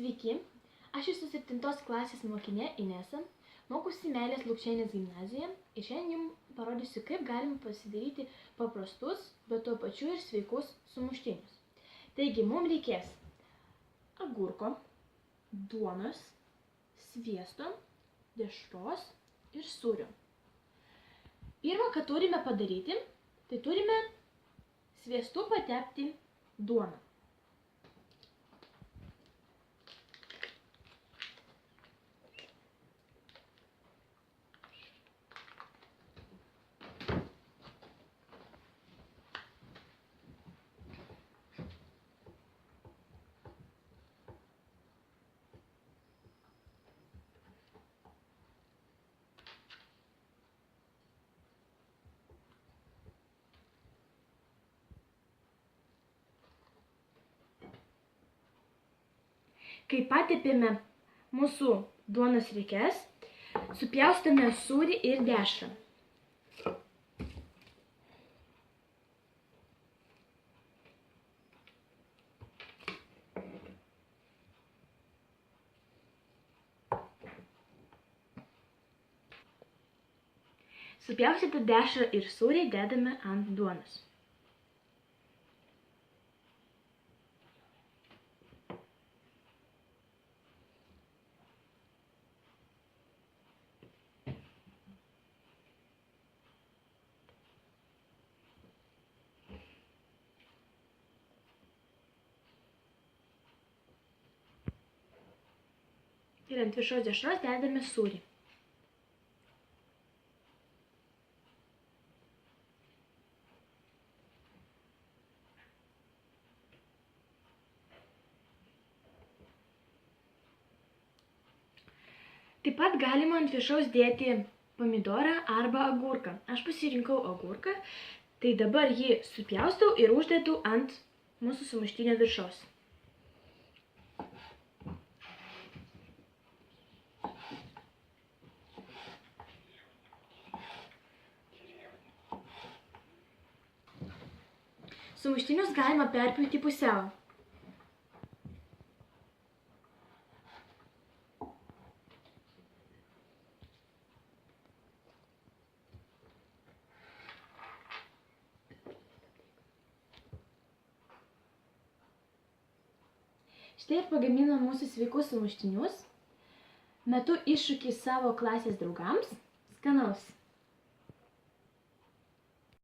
Sveiki, aš esu 7 klasės mokinė Inesa, mokusi Meilės Lukšienės gimnazijoje ir šiandien jums parodysiu, kaip galima pasidaryti paprastus, bet tuo pačiu ir sveikus sumuštinius. Taigi, mums reikės agurko, duonos, sviesto, dešros ir sūrio. Pirma, ką turime padaryti, tai turime sviestu patepti duoną. Kai patepėme mūsų duonos riekes, supjaustome sūrį ir dešrą. Supjaustytą dešrą ir sūrį dedame ant duonos. Ir ant viršaus dešros dedame sūrį. Taip pat galima ant viršaus dėti pomidorą arba agurką. Aš pasirinkau agurką, tai dabar jį supjaustau ir uždedu ant mūsų sumuštinio viršaus. Sumuštinius galima perpjauti pusiau. Štai ir pagaminome mūsų sveikus sumuštinius. Metu iššūkį savo klasės draugams. Skanaus!